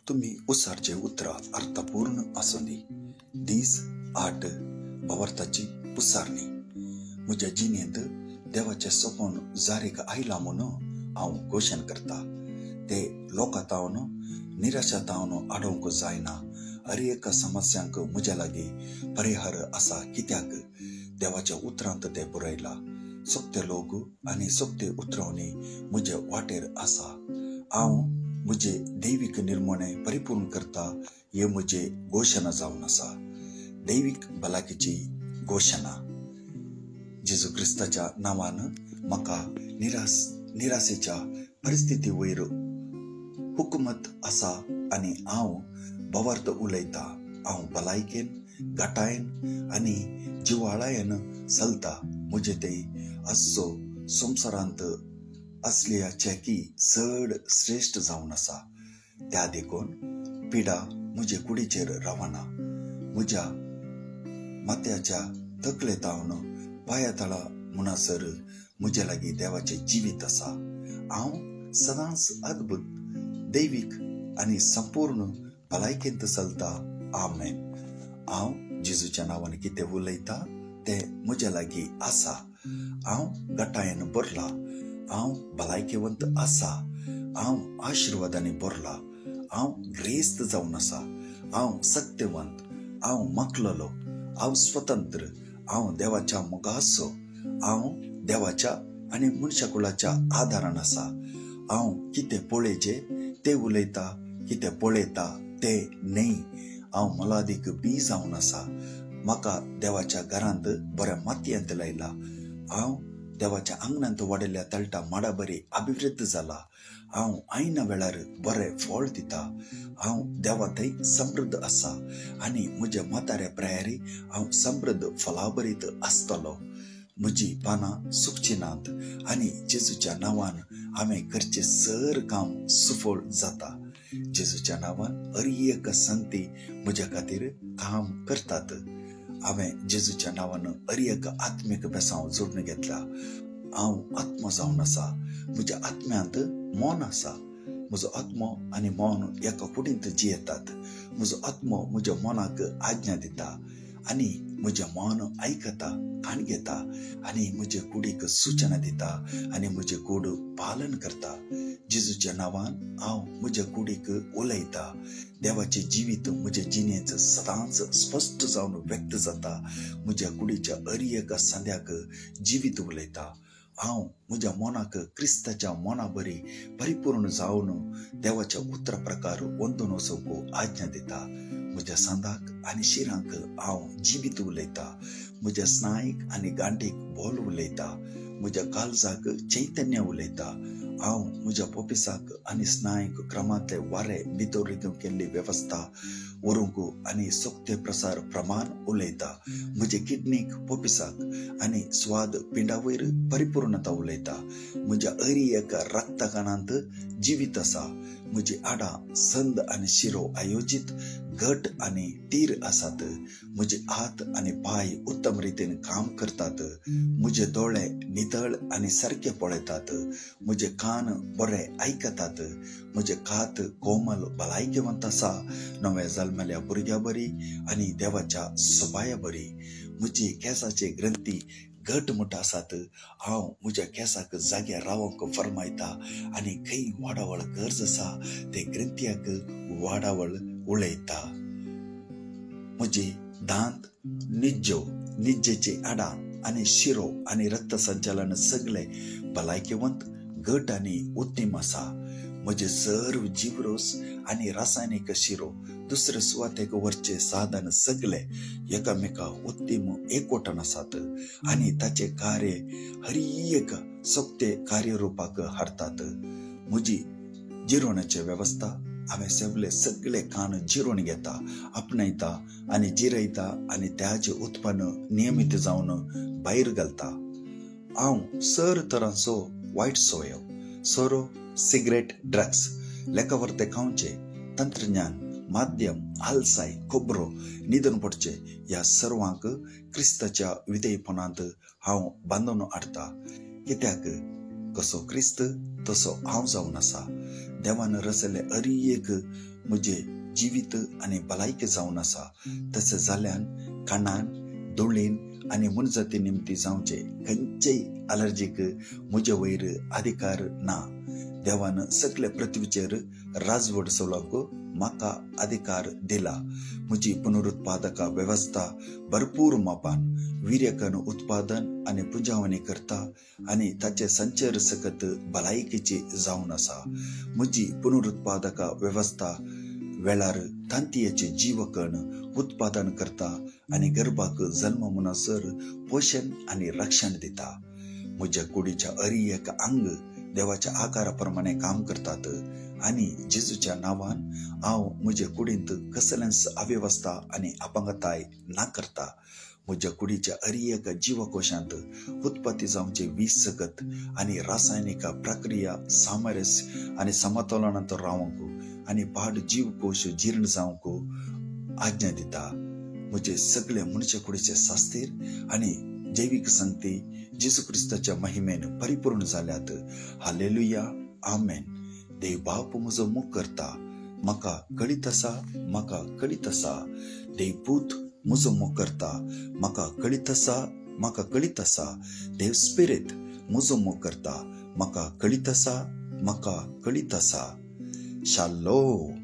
तुम्ही उसारचे उतरा अर्थपूर्ण आसुनी दीस 8 भवर्ताची पुसारणी मुझ्या जिनेंत देवाचे सोपोन जारीक आयला म्हणून हांव घोषण करता। ते लोकातावन निराशातावन आडोवंक जायना। हर एक समस्यांक म्हज्या लागीं परिहार आसा, कित्याक देवाच्या उतरांत ते बरयला। सोक्ते लोक आनी सोक्ते उतरावणी म्हजे वाटेर आसा। हांव म्हजे दैविक निर्मणे परिपूर्ण करता, हे म्हजे घोषणा जावन आसा। दैविक भलायकेची घोषणा जेजू क्रिस्ताच्या नावान म्हाका निराशेच्या परिस्थिती वयर हुकूमत आसा आनी हांव भवार्थ उलयता। हांव भलायकेन घटायेन आनी जिवाळायेन चलता। म्हजे ते आसचो संवसारांत असल्याचेकी चड श्रेष्ठ जावन आसा। त्या देखून पिडा म्हजे कुडीचेर रावना। म्हज्या माथ्याच्या तकलेतावन पांया तळा म्हणसर म्हजे लागीं देवाचे जिवीत आसा। हांव सदांच अद्भुत दैविक आनी संपूर्ण भलायकेंत चलता। आमेन। हांव जेजूच्या नांवान कितें उलयता ते म्हजे लागीं आसा। हांव घटायेन बरला। हांव भलायकेवंत आसा। हांव आशिर्वादांनी बरला। हांव ग्रेस्त जावन आसा। हांव सत्यवंत। हांव माखलोलो। हांव स्वतंत्र। हांव देवाच्या मोगाचो। हांव देवाच्या आनी मनशाकुलाच्या आदारान आसा। हांव कितें पळयचे ते उलयता, कितें पळयता ते न्हय। हांव मोलादीक बी जावन आसा। म्हाका देवाच्या घरांत बऱ्या मातयेंत लायला। हांव देवाच्या आंगणांत वाडयल्ल्या तळटा माडा बरी अभिवृद्ध जाला। हांव आयना वेळार बरें फळ दिता। हांव देवा थंय समृद्ध आसा आनी म्हज्या म्हाताऱ्या प्रायारी हांव समृद्ध फलाबरीत आसतलो। म्हजी पानां सुकची नात आनी जेजूच्या नांवान हांवें करचें सर काम सुफळ जाता। जेजूच्या नांवान हर एक संगती म्हज्या खातीर काम करतात। हांवें जेजूच्या नांवान हर एक आत्मीक बेसांव जोडून घेतला। हांव आत्मो जावन आसा। म्हज्या आत्म्यांत मन आसा। म्हजो आत्मो आनी मन एका कुडींत जियेतात। म्हजो आत्मो म्हज्या मनाक आज्ञा दिता आनी म्हजें मन आयकता, कान घेता आनी म्हजे कुडीक सूचना दिता आनी म्हजें कूड पालन करता। जेजूच्या नांवान हांव म्हज्या कुडीक उलयता। देवाचें जिवीत म्हज्या जिणेंत सदांच स्पश्ट जावन व्यक्त जाता। म्हज्या कुडीच्या हर एक सांद्याक जिवीत उलयता। हांव म्हज्या मनाक क्रिस्ताच्या मना बरी परिपूर्ण जावन देवाच्या उतर प्रकार वंतून वचूंक आज्ञा दिता। म्हज्या सांदाक आनी शिरांक हांव जिवीत उलयता। म्हज्या स्नायूक आनी गांठीक बोल उलयता। म्हज्या काळजाक चैतन्य उलयता। हांव म्हज्या पोपिसाक आनी स्नायूक क्रमांतले वारे भितर केल्ली वेवस्था व्हरूंक आनी सोक्ते प्रसार प्रमाण उलयता। म्हजे किडनीक पोपिसाक आनी स्वाद पिंडा वयर परिपूर्णता उलयता। म्हज्या हर एक रक्तकणांत जिवीत आसा। म्हजी हाडां संद आनी शिरो आयोजीत घट आनी टीर आसात। म्हजे हात आनी पाय उत्तम रितीन काम करतात। म्हजे दोळे नितळ आनी सारके पळयतात। म्हजे कान बरे आयकतात। म्हजे कात कोमल भलायकेवंत आसा, नवे जल्मल्या भुरग्या बरी आनी देवाच्या सोबाया बरी। म्हजी केंसाची ग्रंथी घटमूट आसात। हांव म्हज्या केंसाक जाग्यार रावंक फरमायता आनी खंय वाडावळ गरज आसा ते ग्रंथ्याक वाडावळ उलयता। म्हजी दांत निज्जेची हाडां आनी शिरो आनी रक्त संचालन सगळे भलायकेवंत घट आनी उत्तीम आसा। म्हजे सर्व जीवरोस आनी रासायनिक शिरो दुसरे सुवातेक वरचे साधन सगळे एकामेका उत्तीम एकवटान आसात आनी ताचे कार्य हर एक सोक्ते कार्यरुपाक हाडतात। म्हजी जिरोवण्याची वेवस्था हांवें सगळे कान जिरोवन घेता, आपणयता आनी जिरयता आनी त्याचे उत्पन्न नियमीत जावन भायर घालता। हांव सर तरांचो वायट सवयो, सोरो, सिगरेट, ड्रग्स, लेखावर्ते खावचे, तंत्रज्ञान, माध्यम, आलसाय, खोबरो, निधन पडचे ह्या सर्वांक क्रिस्ताच्या विधेयपणांत हांव बांदून हाडटा। कित्याक कसो क्रिस्त तसो हांव जावन आसा। देवानं रचले अरी एक मुझे जिवित आणि भलायकी जावन आसा. तसं जाल्यान खाणान धुळेन आणि मुनजती निमती जावचे खंयचेय अलर्जीक मुझे वयर अधिकार ना. देवान सगळे पृथ्वीचेर राजवट चलोवंक म्हाका अधिकार दिला. म्हजी पुनरुत्पादका व्यवस्था भरपूर मापान वीर्यकन उत्पादन आणि पुंजावणी करता आणि ताचे संचर सकत भलायकीची जावन आसा. म्हजी पुनरुत्पादका व्यवस्था वेळार तांतयेचे जीवकण उत्पादन करता आणि गर्भाक जन्म म्हणसर पोषण आणि रक्षण दिता. म्हज्या कुडीच्या अरी एक अंग देवाच्या आकाराप्रमाणे काम करतात आणि जेजूच्या नावान हांव म्हज्या कुडींत कसलेंच अव्यवस्था आणि अपंगताय ना करता. म्हज्या कुडीच्या अरी एक जीवकोशांत उत्पत्ती जावचे वीज सकत आणि रासायनिक प्रक्रिया सामरस्य आणि समतोलनांत रावंक आणि पाड जीवकोश जीर्ण जावंक आज्ञा दिता. म्हजे सगळे मनुष्य कुडीचे सास्तीर आणि जैविक संगती जेजू क्रिस्ताच्या महिमेन परिपूर्ण जाल्यात. हालेलुया, आमेन. देव बाप म्हजो मुख करता, म्हाका कळीत आसा, म्हाका कळीत आसा. देव पूत म्हजो मुख करता, म्हाका कळीत आसा, म्हाका कळीत आसा. देव स्पिरीट म्हजो मुख करता, म्हाका कळीत आसा, म्हाका कळीत आसा. शालोम.